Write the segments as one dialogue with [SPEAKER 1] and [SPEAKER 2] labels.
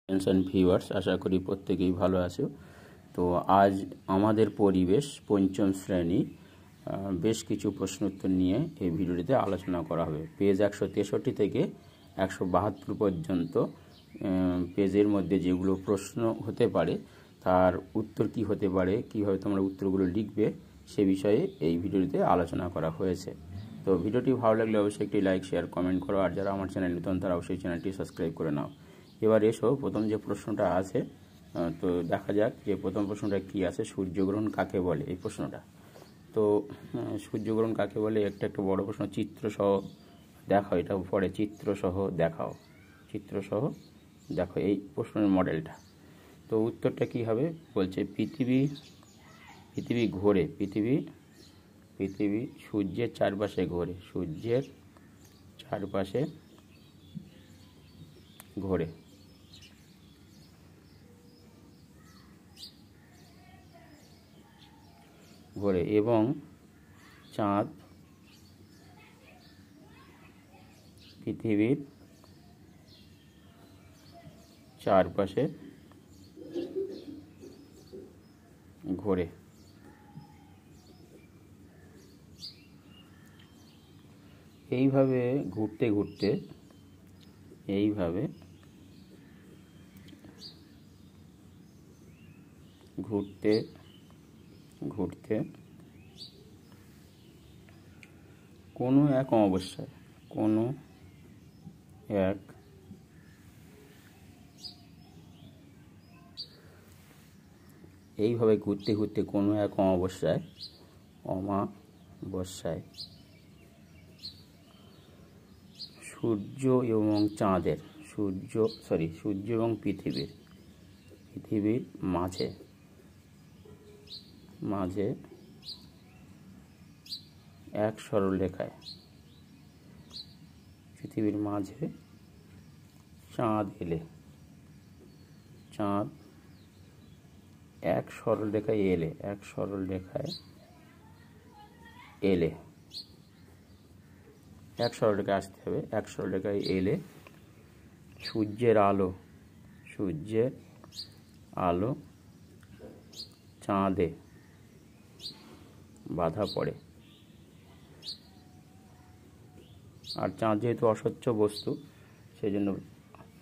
[SPEAKER 1] Tension viewers, আশা করি প্রত্যেকেই ভালো আছো। তো আজ আমাদের পরিবেশ পঞ্চম শ্রেণী বেশ কিছু প্রশ্ন উত্তর নিয়ে এই ভিডিওটিতে আলোচনা করা হবে। পেজ 163 থেকে 172 পর্যন্ত পেজের মধ্যে যেগুলো প্রশ্ন হতে পারে তার উত্তর কি হতে পারে, কীভাবে তোমরা উত্তরগুলো লিখবে সে বিষয়ে এই ভিডিওটিতে আলোচনা করা হয়েছে। তো ভিডিওটি ভালো লাগলে অবশ্যই একটি লাইক, শেয়ার, কমেন্ট করো। আর যারা আমার চ্যানেল নতুন তারা অবশ্যই চ্যানেলটি সাবস্ক্রাইব করে নাও। এবার এসো, প্রথম যে প্রশ্নটা আছে তো দেখা যাক যে প্রথম প্রশ্নটা কি আছে। সূর্যগ্রহণ কাকে বলে, এই প্রশ্নটা। তো সূর্যগ্রহণ কাকে বলে একটা বড় প্রশ্ন। চিত্রসহ দেখাও, এটা পরে চিত্রসহ দেখাও, চিত্রসহ দেখো এই প্রশ্নের মডেলটা। তো উত্তরটা কি হবে বলছে, পৃথিবী ঘোরে, পৃথিবী সূর্যের চারপাশে ঘোরে, সূর্যের চারপাশে ঘোরে। এবং চাঁদ পৃথিবীর চারপাশে ঘোরে। এইভাবে ঘুরতে ঘুরতে কোনো এক অমাবস্যায় এইভাবে ঘুরতে ঘুরতে কোনো এক অমাবস্যায় সূর্য এবং চাঁদের সূর্য এবং পৃথিবীর মাঝে এক সরলরেখায়, পৃথিবীর মাঝে চাঁদ এক সরলরেখায় আসতে হবে। এক সরলরেখায় এলে সূর্যের আলো চাঁদে বাধা পড়ে। আর চাঁদ যেহেতু অস্বচ্ছ বস্তু, সেই জন্য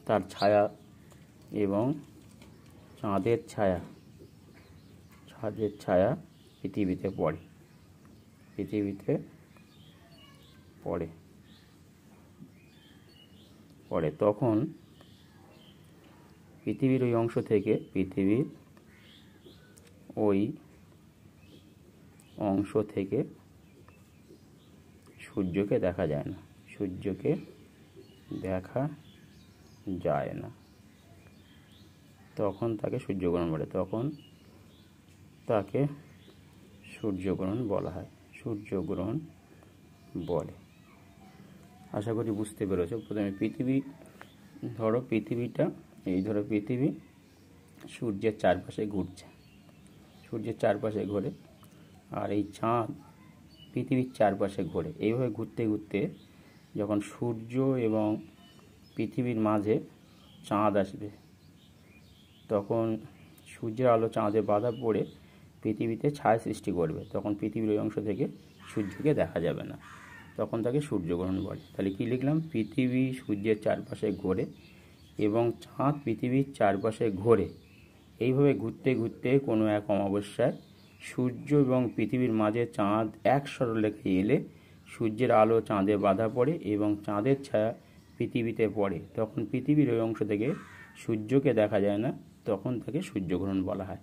[SPEAKER 1] তার ছায়া এবং চাঁদের ছায়া পৃথিবীতে পড়ে। তখন পৃথিবীর ওই অংশ থেকে সূর্যকে দেখা যায় না, তখন তাকে সূর্যগ্রহণ বলে। আশা করি বুঝতে পেরেছো। প্রথমে পৃথিবী সূর্যের চারপাশে ঘোরে, আর এই চাঁদ পৃথিবীর চারপাশে ঘোরে। এইভাবে ঘুরতে ঘুরতে যখন সূর্য এবং পৃথিবীর মাঝে চাঁদ আসবে, তখন সূর্যের আলো চাঁদে বাধা পড়ে পৃথিবীতে ছায়া সৃষ্টি করবে। তখন পৃথিবীর ওই অংশ থেকে সূর্যকে দেখা যাবে না, তখন তাকে সূর্যগ্রহণ বলে। তাহলে কি লিখলাম, পৃথিবী সূর্যের চারপাশে ঘোরে এবং চাঁদ পৃথিবীর চারপাশে ঘোরে। এইভাবে ঘুরতে ঘুরতে কোনো এক অমাবস্যায় সূর্য এবং পৃথিবীর মাঝে চাঁদ এক সরলরেখায় এলে সূর্যের আলো চাঁদে বাধা পড়ে এবং চাঁদের ছায়া পৃথিবীতে পড়ে। তখন পৃথিবীর ওই অংশ থেকে সূর্যকে দেখা যায় না, তখন তাকে সূর্যগ্রহণ বলা হয়।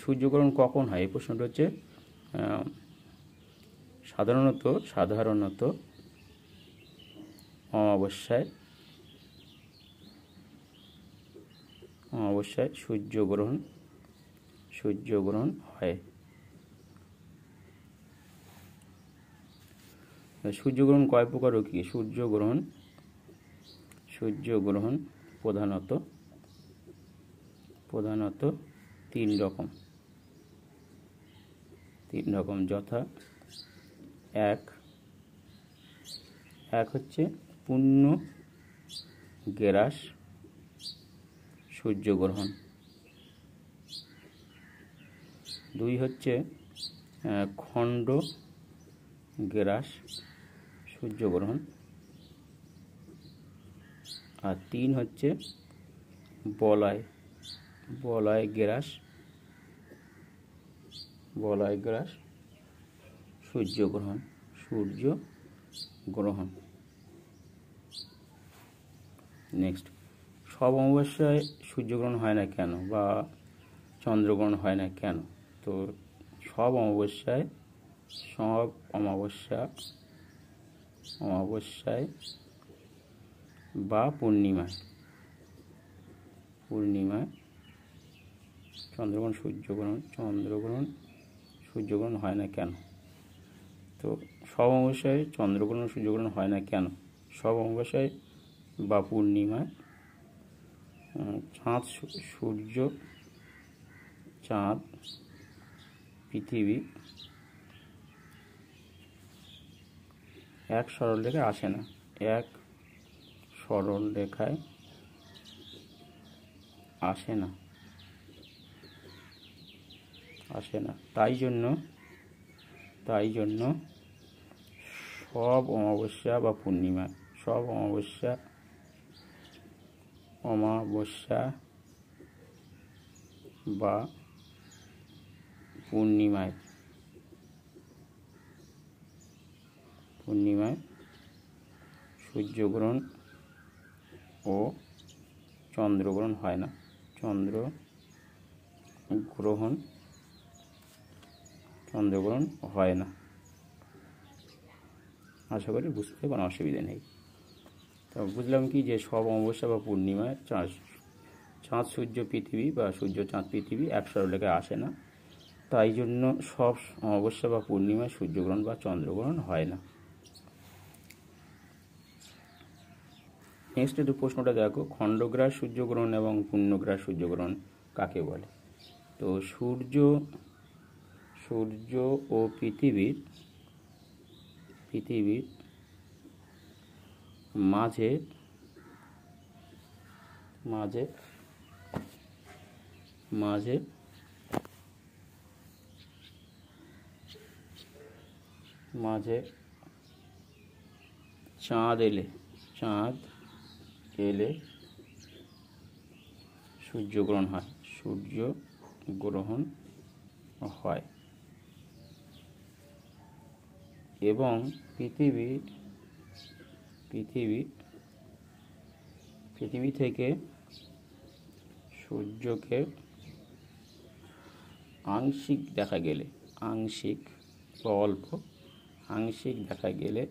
[SPEAKER 1] সূর্যগ্রহণ কখন হয়, এই প্রশ্নটা হচ্ছে সাধারণত অমাবস্যায় সূর্যগ্রহণ হয়। সূর্যগ্রহণ কয় প্রকার ও কি? সূর্যগ্রহণ প্রধানত তিন রকম, যথা এক হচ্ছে পূর্ণ গ্রাস সূর্যগ্রহণ। 2 হচ্ছে খণ্ডগ্রাস সূর্যগ্রহণ। আর 3 হচ্ছে বলয়গ্রাস সূর্যগ্রহণ। নেক্সট, সব অমাবস্যায় সূর্যগ্রহণ হয় না কেন বা চন্দ্রগ্রহণ হয় না কেন? তো সব অমাবস্যায় বা পূর্ণিমায় চন্দ্রগ্রহণ সূর্যগ্রহণ হয় না কেন? তো সব অমাবস্যায় চন্দ্রগ্রহণ সূর্যগ্রহণ হয় না কেন? সব অমাবস্যায় বা পূর্ণিমায় চাঁদ পৃথিবী এক সরলরেখায় আসে না। তাই জন্য সব অমাবস্যা বা পূর্ণিমায় সূর্যগ্রহণ ও চন্দ্রগ্রহণ হয় না। আশা করি বুঝতে কোনো অসুবিধা নেই। তো বুঝলাম কি যে সব অমাবস্যা বা পূর্ণিমায় চাঁদ সূর্য পৃথিবী বা সূর্য চাঁদ পৃথিবী এক সরলরেখায় আসে না। তাই জন্য সব অমাবস্যা বা পূর্ণিমায় সূর্যগ্রহণ বা চন্দ্রগ্রহণ হয় না। নেক্সট একটু প্রশ্নটা দেখো, খণ্ডগ্রাস সূর্যগ্রহণ এবং পূর্ণগ্রাস সূর্যগ্রহণ কাকে বলে? তো সূর্য ও পৃথিবীর মাঝে চাঁদ এলে সূর্যগ্রহণ হয় এবং পৃথিবী থেকে সূর্যকে আংশিক দেখা গেলে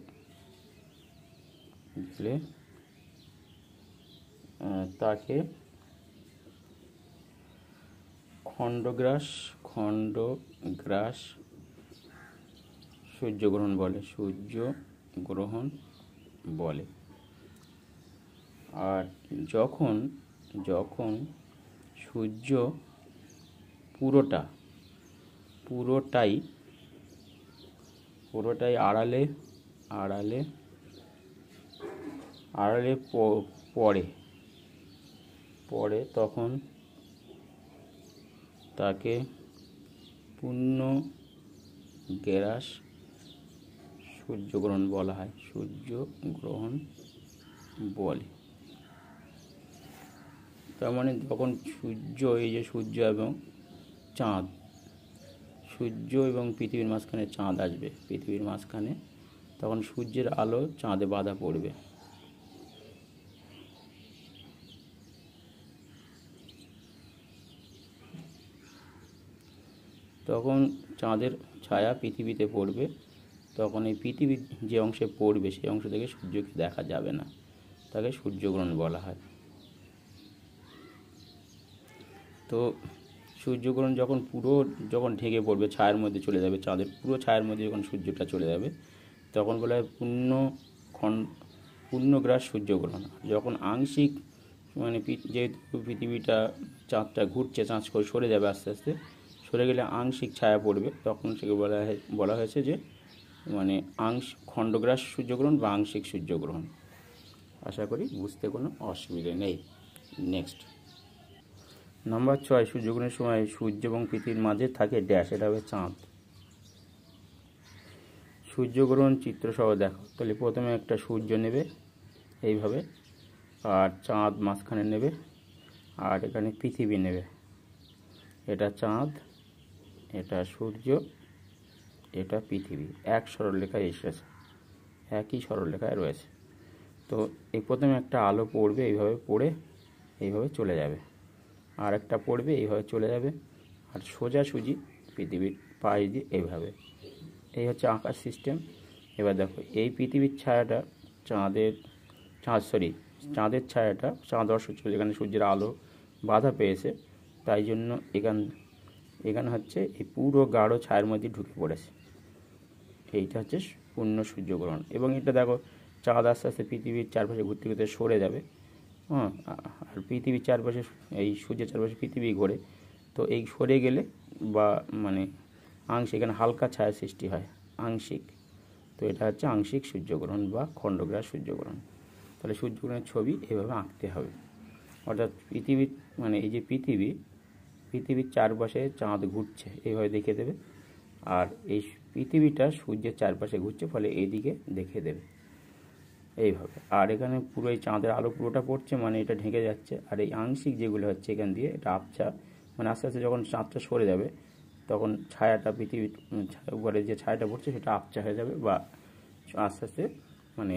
[SPEAKER 1] তাকে খণ্ডগ্রাস সূর্যগ্রহণ বলে। আর যখন সূর্য পুরোটাই আড়ালে পড়ে তখন তাকে পূর্ণগ্রাস সূর্যগ্রহণ বলে। তার মানে যখন সূর্য এবং পৃথিবীর মাঝখানে চাঁদ আসবে, তখন সূর্যের আলো চাঁদে বাধা পড়বে। তখন চাঁদের ছায়া পৃথিবীতে পড়বে, তখন এই পৃথিবীর যে অংশে পড়বে সেই অংশ থেকে সূর্যকে দেখা যাবে না, তাকে সূর্যগ্রহণ বলা হয়। তো সূর্যগ্রহণ যখন ঢেকে পড়বে, ছায়ার মধ্যে চলে যাবে, চাঁদের পুরো ছায়ার মধ্যে যখন সূর্যটা চলে যাবে, তখন বলা হয় পূর্ণগ্রাস সূর্যগ্রহণ। যখন আংশিক যেহেতু পৃথিবীটা চাঁদটা ঘুরছে, চাঁদ সরে যাবে আস্তে আস্তে, সরে গেলে আংশিক ছায়া পড়বে, তখন সেকে বলা হয়েছে যে খণ্ডগ্রাস সূর্যগ্রহণ বা আংশিক সূর্যগ্রহণ। আশা করি বুঝতে কোনো অসুবিধা নেই। নেক্সট, নাম্বার 6, সূর্যগ্রহণের সময় সূর্য এবং পৃথিবীর মাঝে থাকে ড্যাশ, এটা হবে চাঁদ। সূর্যগ্রহণ চিত্র সহ দেখো। তাহলে প্রথমে একটা সূর্য নেবে এইভাবে, আর চাঁদ মাঝখানে নেবে, আর এখানে পৃথিবী নেবে। এটা চাঁদ, এটা সূর্য, এটা পৃথিবী, এক সরলরেখায় এসেছে, একই সরলরেখায় রয়েছে। তো এই প্রথমে একটা আলো পড়বে, এইভাবে পড়ে এইভাবে চলে যাবে, আর একটা পড়বে এইভাবে চলে যাবে, আর সোজাসুজি পৃথিবীর পাশ দিয়ে এইভাবে। এই হচ্ছে আঁকার সিস্টেম। এবার দেখো, এই পৃথিবীর ছায়াটা চাঁদের ছায়াটা চাঁদ অসূর্য, যেখানে সূর্যের আলো বাধা পেয়েছে, তাই জন্য এখানে হচ্ছে এই পুরো গাঢ় ছায়ার মধ্যে ঢুকে পড়েছে। এইটা হচ্ছে পূর্ণ সূর্যগ্রহণ। এবং এটা দেখো, চাঁদ আস্তে আস্তে পৃথিবীর চারপাশে ঘুরতে ঘুরতে সরে যাবে, হ্যাঁ, আর পৃথিবীর চারপাশে, এই সূর্যের চারপাশে পৃথিবী ঘোরে। তো এই সরে গেলে বা মানে আংশিক, এখানে হালকা ছায়া সৃষ্টি হয়, আংশিক। তো এটা হচ্ছে আংশিক সূর্যগ্রহণ বা খণ্ডগ্রাস সূর্যগ্রহণ। তাহলে সূর্যগ্রহণের ছবি এভাবে আঁকতে হবে। অর্থাৎ পৃথিবীর মানে এই যে পৃথিবীর চারপাশে চাঁদ ঘুরছে, এইভাবে দেখে দেবে, আর এই পৃথিবীটা সূর্যের চারপাশে ঘুরছে, ফলে এইদিকে দেখে দেবে এইভাবে। আর এখানে পুরো এই চাঁদের আলো পুরোটা পড়ছে, মানে এটা ঢেকে যাচ্ছে। আর এই আংশিক যেগুলো হচ্ছে এখান দিয়ে এটা আবছা, মানে আস্তে আস্তে যখন চাঁদটা সরে যাবে তখন ছায়াটা পৃথিবীর উপরে যে ছায়াটা পড়ছে সেটা আবছা হয়ে যাবে, বা আস্তে আস্তে মানে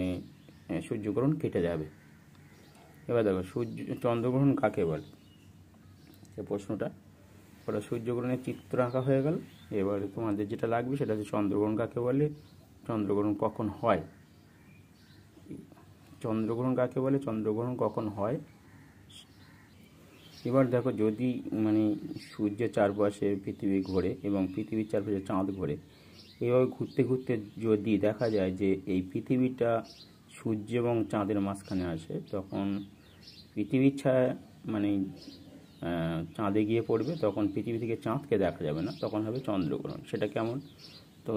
[SPEAKER 1] সূর্যগ্রহণ কেটে যাবে। এবার দেখো, চন্দ্রগ্রহণ কাকে বলে, এই প্রশ্নটা। ওটা সূর্যগ্রহণের চিত্র আঁকা হয়ে গেল। এবারে তোমাদের যেটা লাগবে সেটা হচ্ছে চন্দ্রগ্রহণ কাকে বলে, চন্দ্রগ্রহণ কখন হয়। চন্দ্রগ্রহণ কাকে বলে, চন্দ্রগ্রহণ কখন হয়। এবার দেখো, যদি মানে সূর্যের চারপাশে পৃথিবী ঘোরে এবং পৃথিবীর চারপাশে চাঁদ ঘোরে, এইভাবে ঘুরতে ঘুরতে যদি দেখা যায় যে এই পৃথিবীটা সূর্য এবং চাঁদের মাঝখানে আসে, তখন পৃথিবীর ছায়া মানে চাঁদে গিয়ে পড়বে, তখন পৃথিবী থেকে চাঁদকে দেখা যাবে না, তখন হবে চন্দ্রগ্রহণ। সেটা কেমন? তো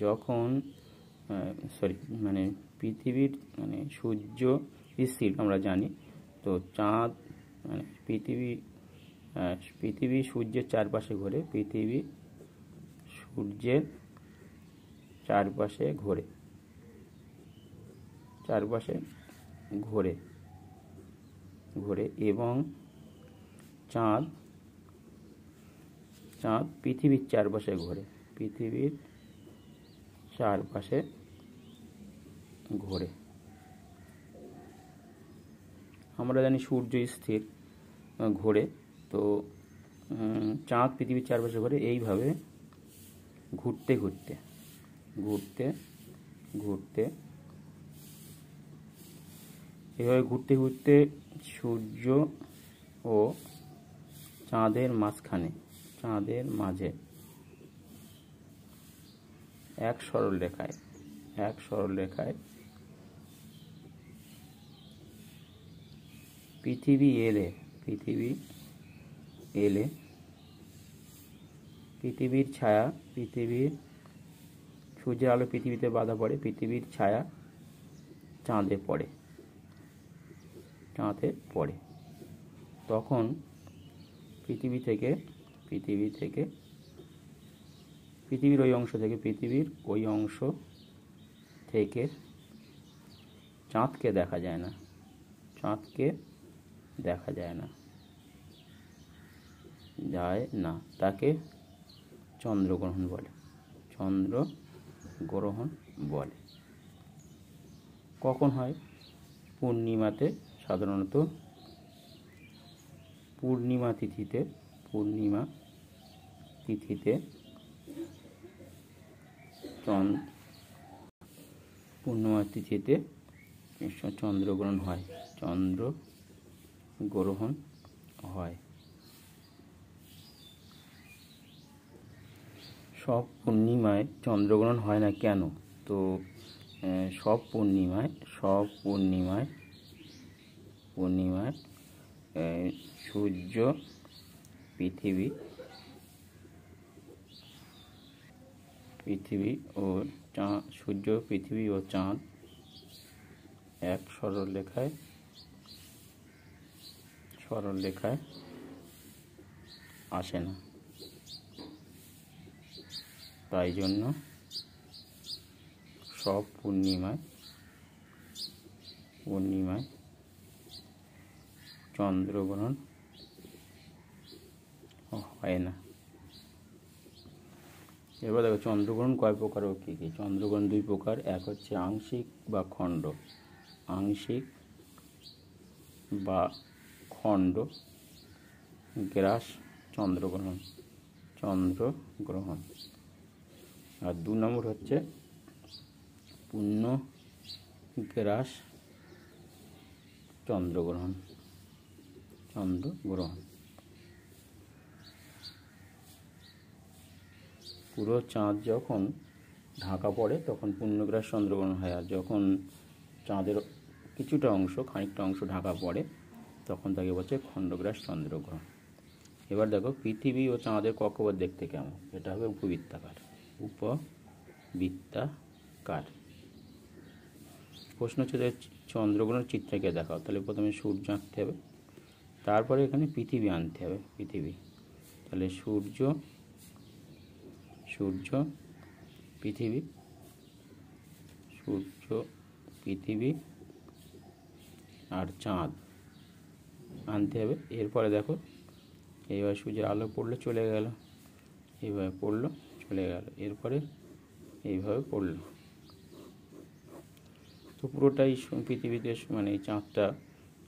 [SPEAKER 1] যখন মানে পৃথিবীর মানে সূর্য স্থির আমরা জানি, তো চাঁদ মানে পৃথিবী সূর্যের চারপাশে ঘোরে, পৃথিবী সূর্যের চারপাশে ঘোরে এবং চাঁদ পৃথিবীর চারপাশে ঘোরে। আমরা জানি সূর্য স্থির ঘোরে, তো চাঁদ পৃথিবীর চারপাশে ঘোরে। এইভাবে ঘুরতে ঘুরতে সূর্য ও চাঁদের মাঝে এক সরলরেখায় পৃথিবী এলে পৃথিবীর ছায়া, সূর্যের আলো পৃথিবীতে বাধা পড়ে, পৃথিবীর ছায়া চাঁদে পড়ে। তখন পৃথিবীর ওই অংশ থেকে চাঁদকে দেখা যায় না, তাকে চন্দ্রগ্রহণ বলে। কখন হয়? পূর্ণিমাতে, সাধারণত পূর্ণিমা তিথিতে চন্দ্রগ্রহণ হয়। সব পূর্ণিমায় চন্দ্রগ্রহণ হয় না কেন? তো সব পূর্ণিমায় সূর্য পৃথিবী ও চাঁদ এক সরলরেখায় সরল রেখায় আসে না, তাই জন্য সব পূর্ণিমায় চন্দ্রগ্রহণ হয় না। এবার দেখো চন্দ্রগ্রহণ কয় প্রকার ও কী কী। চন্দ্রগ্রহণ দুই প্রকার, এক হচ্ছে আংশিক বা খণ্ড। আংশিক বা খণ্ড গ্রাস চন্দ্রগ্রহণ, আর 2 নম্বর হচ্ছে পূর্ণ গ্রাস চন্দ্রগ্রহণ। পুরো চাঁদ যখন ঢাকা পড়ে তখন পূর্ণগ্রাস চন্দ্রগ্রহণ হয়, আর যখন চাঁদের কিছুটা অংশ, খানিকটা অংশ ঢাকা পড়ে তখন তাকে বলছে খণ্ডগ্রাস চন্দ্রগ্রহণ। এবার দেখো পৃথিবী ও চাঁদের কক্ষপথ দেখতে কেমন। এটা হবে উপবৃত্তাকার। প্রশ্ন হচ্ছে যে চন্দ্রগ্রহণ চিত্রকে দেখাও। তাহলে প্রথমে সূর্য আঁকতে হবে, তারপরে এখানে পৃথিবী আনতে হবে। তাহলে সূর্য, পৃথিবী আর চাঁদ আনতে হবে। এরপরে দেখো এইভাবে সূর্যের আলো পড়লো চলে গেল, এইভাবে পড়লো চলে গেল, এরপরে এইভাবে পড়লো। তো পুরোটাই পৃথিবীতে মানে এই চাঁদটা,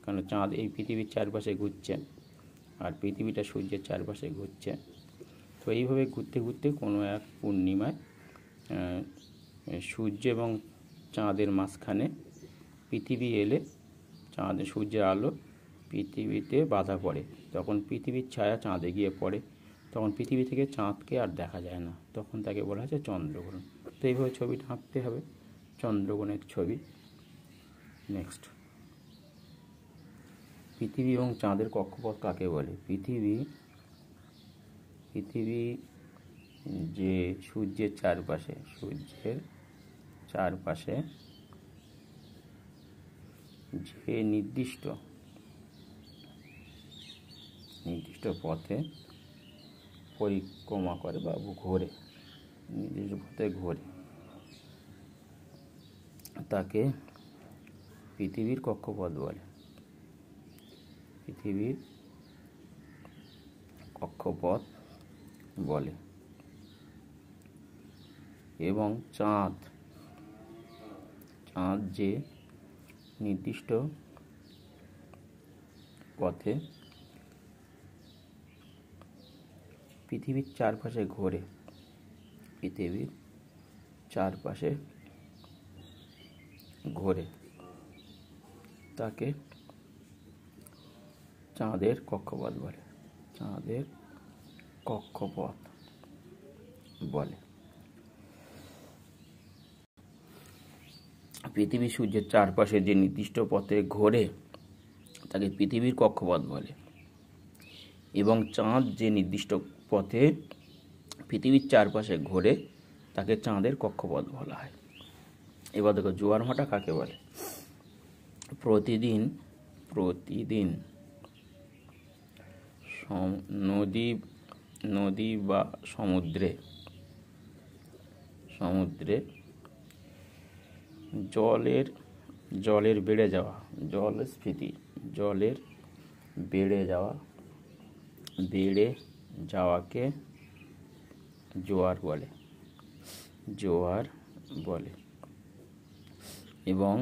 [SPEAKER 1] কারণ চাঁদ এই পৃথিবীর চারপাশে ঘুরছে আর পৃথিবীটা সূর্যের চারপাশে ঘুরছে। তো এইভাবে ঘুরতে ঘুরতে কোনো এক পূর্ণিমায় সূর্য এবং চাঁদের মাঝখানে পৃথিবী এলে সূর্যের আলো পৃথিবীতে বাধা পড়ে, তখন পৃথিবীর ছায়া চাঁদে গিয়ে পড়ে, তখন পৃথিবী থেকে চাঁদকে আর দেখা যায় না, তখন তাকে বলা হচ্ছে চন্দ্রগ্রহণ। তো এইভাবে ছবিটা আঁকতে হবে, চন্দ্রগ্রহণের ছবি। নেক্সট, পৃথিবী এবং চাঁদের কক্ষপথ কাকে বলে। পৃথিবী যে সূর্যের চারপাশে যে নির্দিষ্ট পথে পরিক্রমা করে বা ঘোরে, নির্দিষ্ট পথে ঘোরে, তাকে পৃথিবীর কক্ষপথ বলে। এবং চাঁদ যে নির্দিষ্ট পথে পৃথিবীর চারপাশে ঘোরে, তাকে চাঁদের কক্ষপথ বলে। পৃথিবী সূর্যের চারপাশে যে নির্দিষ্ট পথে ঘোরে তাকে পৃথিবীর কক্ষপথ বলে, এবং চাঁদ যে নির্দিষ্ট পথে পৃথিবীর চারপাশে ঘোরে তাকে চাঁদের কক্ষপথ বলা হয়। এবার দেখো জোয়ার ভাটা কাকে বলে। প্রতিদিন নদী বা সমুদ্রে জলের বেড়ে যাওয়া, জলস্ফীতি, জলের বেড়ে যাওয়াকে জোয়ার বলে। এবং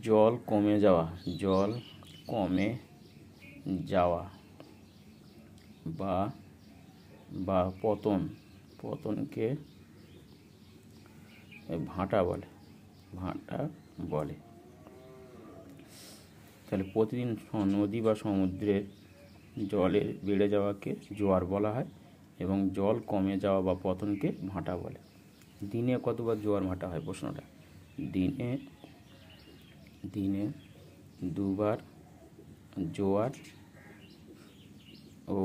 [SPEAKER 1] জল কমে যাওয়া বা পতনকে ভাটা বলে। তাহলে প্রতিদিন নদী বা সমুদ্রের জলের বেড়ে যাওয়াকে জোয়ার বলা হয় এবং জল কমে যাওয়া বা পতনকে ভাটা বলে। দিনে কতবার জোয়ার ভাটা হয় প্রশ্নটা। দিনে দুবার জোয়ার ও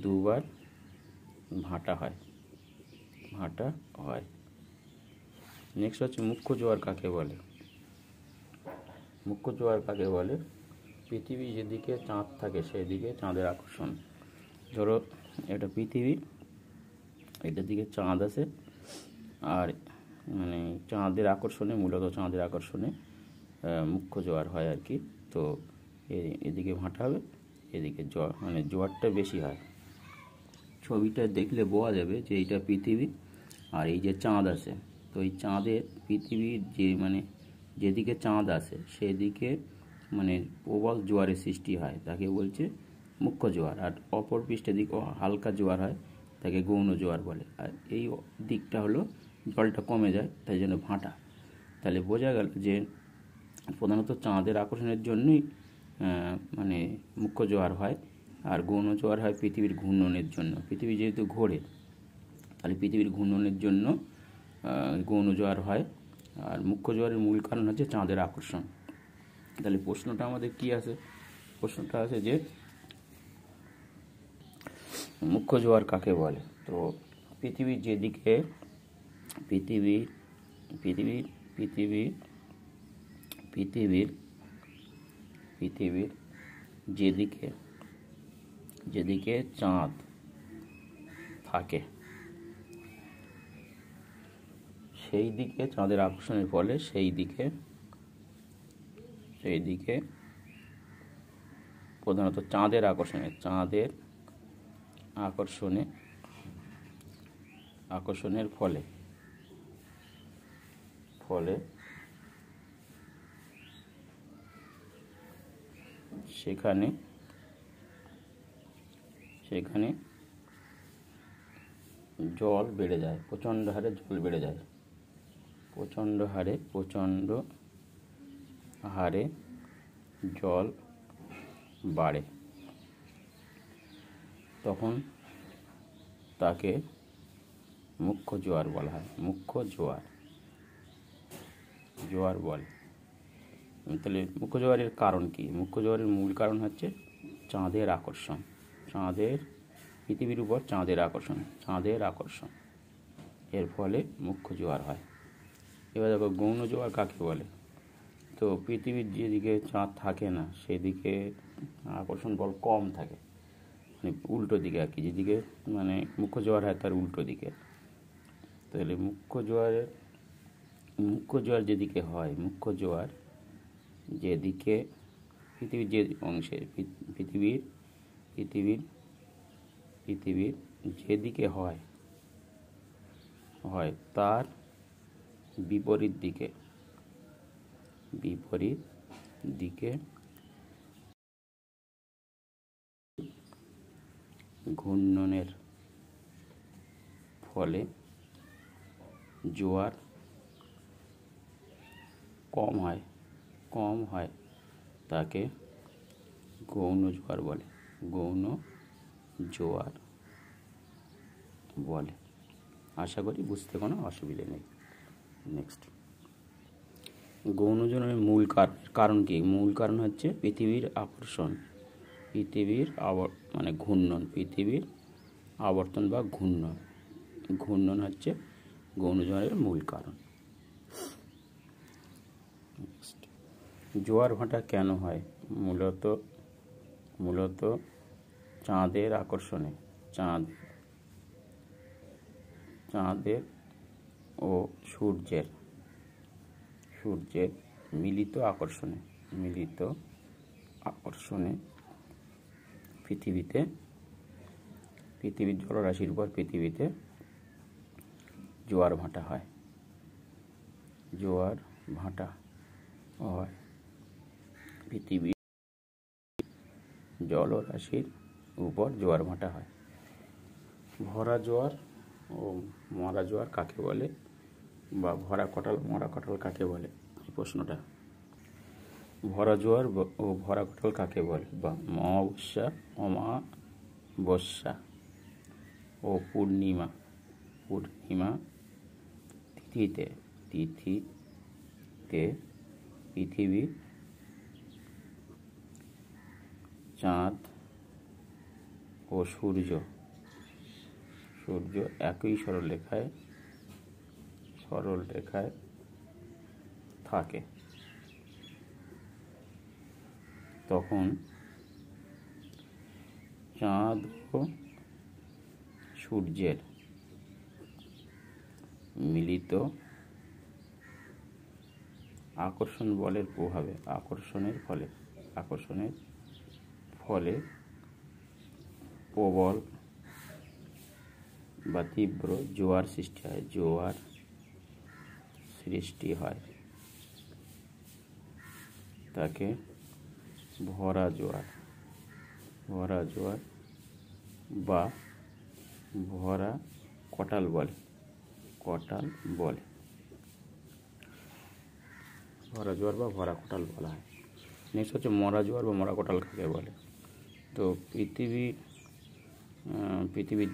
[SPEAKER 1] দুবার ভাটা হয়। নেক্সট হচ্ছে মুখ্য জোয়ার কাকে বলে। মুখ্য জোয়ার কাকে বলে? পৃথিবী যেদিকে চাঁদ থাকে সেদিকে চাঁদের আকর্ষণ। ধরো এটা পৃথিবী, এটার দিকে চাঁদ আছে, আর মানে চাঁদের আকর্ষণে, মূলত চাঁদের আকর্ষণে মুখ্য জোয়ার হয় আর কি। তো এদিকে ভাটা হবে, এদিকে মানে জোয়ারটা বেশি হয়। ছবিটা দেখলে বোঝা যাবে যে এইটা পৃথিবী আর এই যে চাঁদ আছে। তো এই চাঁদের পৃথিবীর যে মানে যেদিকে চাঁদ আছে সেদিকে মানে প্রবল জোয়ারের সৃষ্টি হয়, তাকে বলছে মুখ্য জোয়ার। আর অপর পৃষ্ঠের দিকে হালকা জোয়ার হয়, তাকে গৌণ জোয়ার বলে। আর এই দিকটা হলো জলটা কমে যায়, তাই জন্য ভাটা। তাহলে বোঝা গেল যে প্রধানত চাঁদের আকর্ষণের জন্যই মানে মুখ্য জোয়ার হয়, আর গৌণ জোয়ার হয় পৃথিবীর ঘূর্ণনের জন্য। পৃথিবী যেহেতু ঘোরে, তাহলে পৃথিবীর ঘূর্ণনের জন্য গৌণ জোয়ার হয়। আর মুখ্য জোয়ারের মূল কারণ হচ্ছে চাঁদের আকর্ষণ। তাহলে প্রশ্নটা আমাদের কি আছে? প্রশ্নটা আছে যে মুখ্য জোয়ার কাকে বলে? তো পৃথিবীর যেদিকে পৃথিবীর পৃথিবীর পৃথিবীর পৃথিবীর পৃথিবীর যেদিকে যেদিকে চাঁদ থাকে সেই দিকে চাঁদের আকর্ষণের ফলে সেই দিকে প্রধানত চাঁদের আকর্ষণের ফলে সেখানে জল বেড়ে যায়, প্রচণ্ড হারে জল বেড়ে যায়, প্রচণ্ড হারে জল বাড়ে। তখন তাকে মুখ্য জোয়ার বলা হয়, মুখ্য জোয়ার বলে। তাহলে মুখ্য জোয়ারের কারণ কি? মুখ্য জোয়ারের মূল কারণ হচ্ছে চাঁদের আকর্ষণ, পৃথিবীর উপর চাঁদের আকর্ষণ, এর ফলে মুখ্য জোয়ার হয়। এবার দেখো গৌণ জোয়ার কাকে বলে? তো পৃথিবীর যেদিকে চাঁদ থাকে না সেদিকে আকর্ষণ বল কম থাকে, মানে উল্টো দিকে আর কি, যেদিকে মানে মুখ্য জোয়ার হয় তার উল্টো দিকে। তাহলে মুখ্য জোয়ার যেদিকে হয়, মুখ্য জোয়ার যেদিকে পৃথিবীর যে অংশে পৃথিবীর যেদিকে হয় তার বিপরীত দিকে ঘূর্ণনের ফলে জোয়ার কম হয়, তাকে গৌণ জোয়ার বলে। আশা করি বুঝতে কোনো অসুবিধে নেই। নেক্সট, গৌণ জোয়ারের মূল কারণ কি? মূল কারণ হচ্ছে পৃথিবীর আকর্ষণ, মানে ঘূর্ণন, পৃথিবীর আবর্তন বা ঘূর্ণন হচ্ছে গৌণ জোয়ারের মূল কারণ। জোয়ার ভাটা কেন হয়? মূলত চাঁদের আকর্ষণে, চাঁদের ও সূর্যের মিলিত আকর্ষণে পৃথিবীর জলরাশির উপর পৃথিবীতে জোয়ার ভাটা হয়। পৃথিবীর জলরাশির উপর জোয়ার ভাটা হয়। ভরা জোয়ার ও মরা জোয়ার কাকে বলে? বা ভরা কটাল মরা কটাল কাকে বলে? এই প্রশ্নটা। ভরা জোয়ার ও ভরা কটাল কাকে বলে? বা অমাবস্যা ও পূর্ণিমা তিথিতে পৃথিবী, চাঁদ ও সূর্য একই সরলরেখায় থাকে। তখন চাঁদ ও সূর্যের মিলিত আকর্ষণ বলের প্রভাবে আকর্ষণের ফলে প্রবল বা তীব্র জোয়ার সৃষ্টি হয় তাকে ভরা জোয়ার বা ভরা কটাল বলে ভরা জোয়ার বা ভরা কটাল বলা হয়। নেক্সট হচ্ছে মরা জোয়ার বা মরা কটাল কাকে বলে। তো পৃথিবীর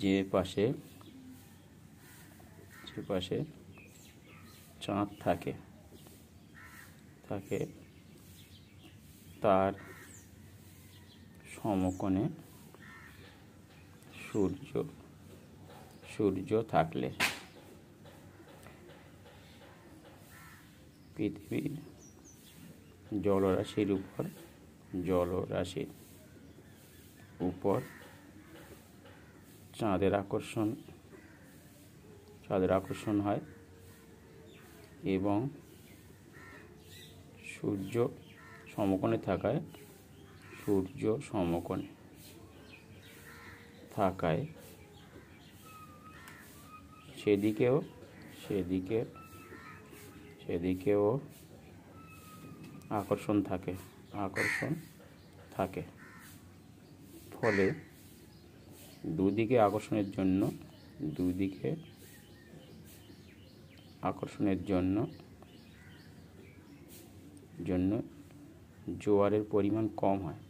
[SPEAKER 1] যে পাশে চাঁদ থাকে তার সমকোণে সূর্য থাকলে পৃথিবীর জলরাশির উপর চাঁদের আকর্ষণ হয় এবং সূর্য সমকোণে থাকায় সেদিকেও আকর্ষণ থাকে। ফলে দুদিকে আকর্ষণের জন্য জোয়ারের পরিমাণ কম হয়